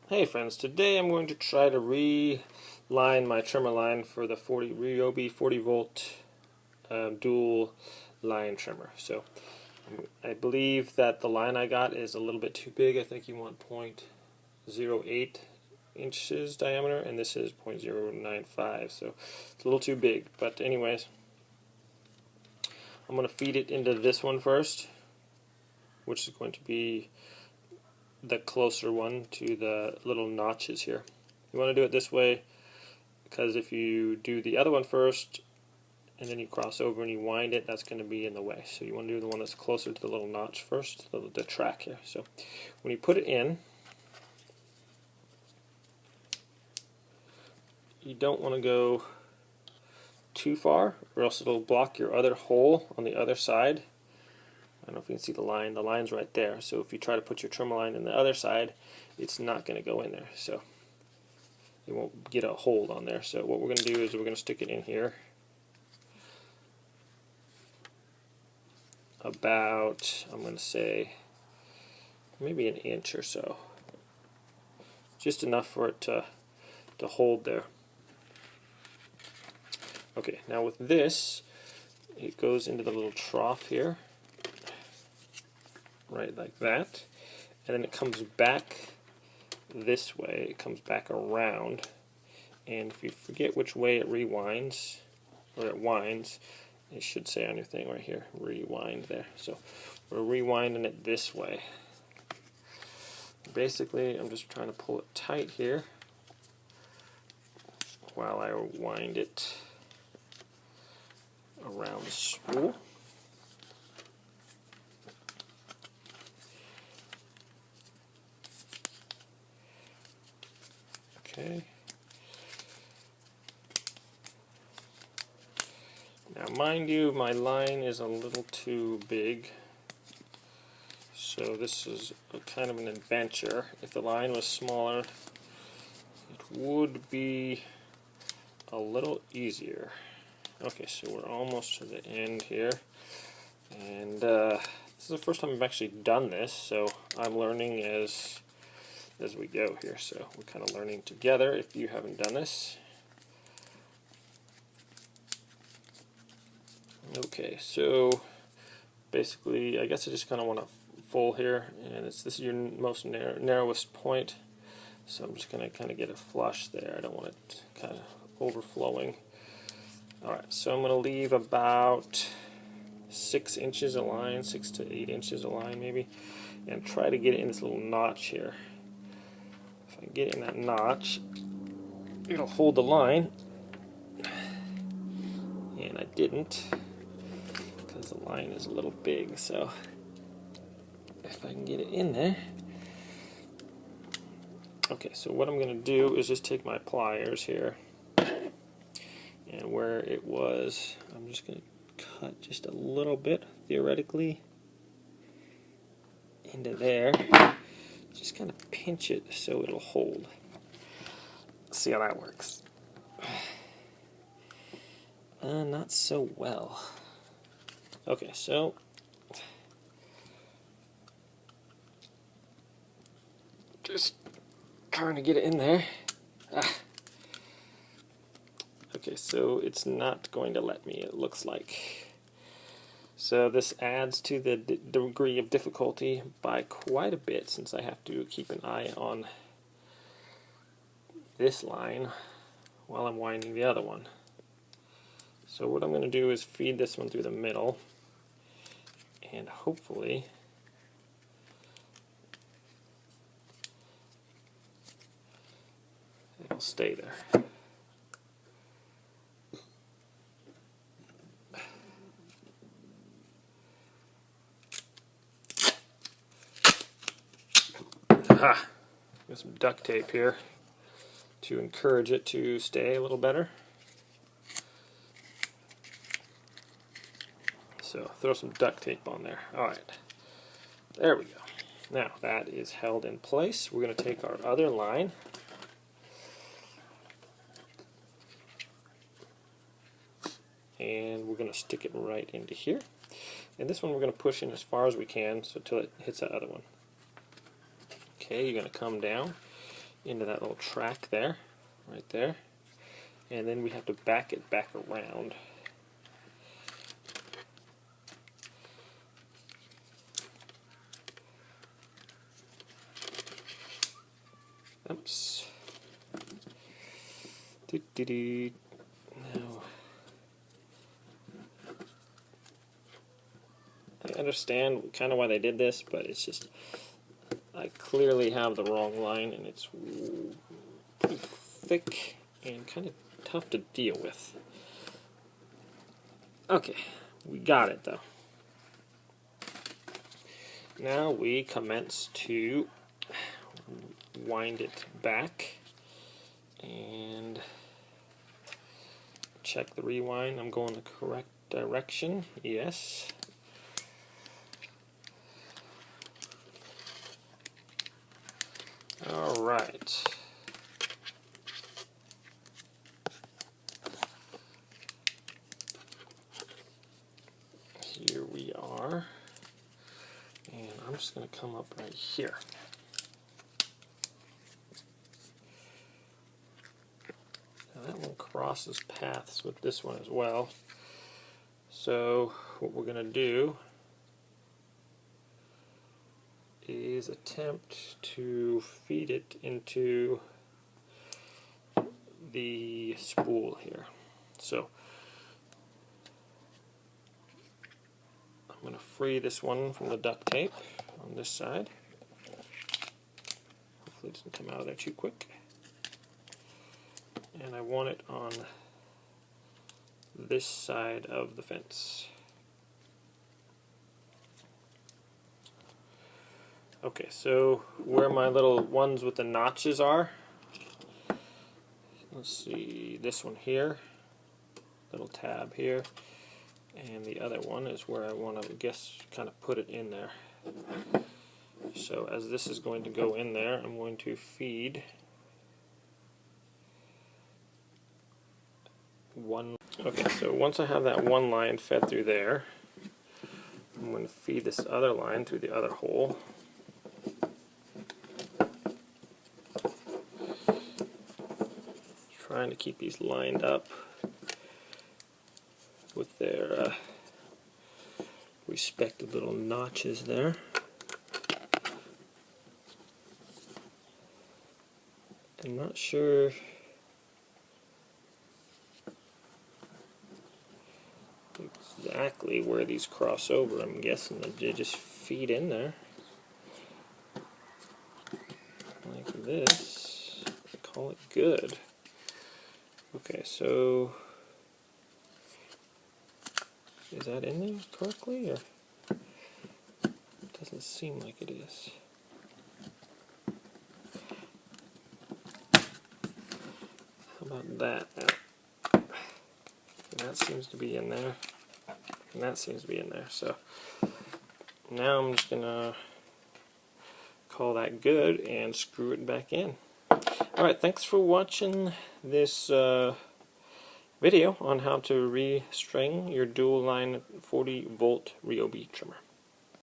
Hey friends, today I'm going to try to reline my trimmer line for the Ryobi 40 volt dual line trimmer. So I believe that the line I got is a little bit too big. I think you want 0.08 inches diameter and this is 0.095, so it's a little too big. But anyways, I'm going to feed it into this one first, which is going to be the closer one to the little notches here. You want to do it this way because if you do the other one first and then you cross over and you wind it, that's going to be in the way. So you want to do the one that's closer to the little notch first, the track here. So when you put it in, you don't want to go too far or else it'll block your other hole on the other side. I don't know if you can see the line. The line's right there. So if you try to put your trimmer line in the other side, it's not going to go in there. So it won't get a hold on there. So what we're going to do is we're going to stick it in here about, I'm going to say, maybe an inch or so. Just enough for it to hold there. Okay, now with this, it goes into the little trough here. Right like that, and then it comes back this way. It comes back around, and if you forget which way it rewinds or it winds, it should say on your thing right here, rewind there. So we're rewinding it this way. Basically, I'm just trying to pull it tight here while I wind it around the spool. Okay. Now mind you, my line is a little too big, so this is kind of an adventure. If the line was smaller, it would be a little easier. Okay, so we're almost to the end here, and this is the first time I've actually done this, so I'm learning as we go here, so we're kind of learning together if you haven't done this. Okay, so basically I guess I just kind of want to full here, and this is your most narrowest point, so I'm just going to kind of get it flush there. I don't want it kind of overflowing. Alright, so I'm going to leave about 6 inches a line, 6 to 8 inches a line maybe, and try to get it in this little notch here. If I get in that notch, it'll hold the line, and I didn't because the line is a little big. So if I can get it in there. Okay, so what I'm going to do is just take my pliers here, and where it was, I'm just going to cut just a little bit theoretically into there. Just kind of pinch it so it'll hold. Let's see how that works. Not so well. Okay, so just trying to get it in there. Okay, so it's not going to let me, it looks like. So this adds to the degree of difficulty by quite a bit, since I have to keep an eye on this line while I'm winding the other one. So what I'm going to do is feed this one through the middle, and hopefully it'll stay there. Aha! Got some duct tape here to encourage it to stay a little better. So throw some duct tape on there. Alright, there we go. Now that is held in place. We're going to take our other line, and we're going to stick it right into here. And this one we're going to push in as far as we can so until it hits that other one. Okay, you're going to come down. into that little track there, right there, and then we have to back it back around. Oops. Now, I understand kind of why they did this, but it's just I clearly have the wrong line, and it's pretty thick and kind of tough to deal with. Okay, we got it though. Now we commence to wind it back and check the rewind. I'm going the correct direction. Yes. All right. Here we are. And I'm just going to come up right here. Now that one crosses paths with this one as well. So what we're going to do is attempt to feed it into the spool here. So I'm going to free this one from the duct tape on this side. Hopefully it doesn't come out of there too quick. And I want it on this side of the fence. Okay, so where my little ones with the notches are, let's see, this one here, little tab here, and the other one is where I want to, I guess, kind of put it in there. So as this is going to go in there, I'm going to feed one. Okay, so once I have that one line fed through there, I'm going to feed this other line through the other hole. Trying to keep these lined up with their respective little notches there. I'm not sure exactly where these cross over. I'm guessing that they just feed in there like this. Call it good. Okay, so is that in there correctly, or it doesn't seem like it is? How about that now? And that seems to be in there, and that seems to be in there. So now I'm just gonna call that good and screw it back in. Alright, thanks for watching this video on how to restring your dual line 40 volt Ryobi trimmer.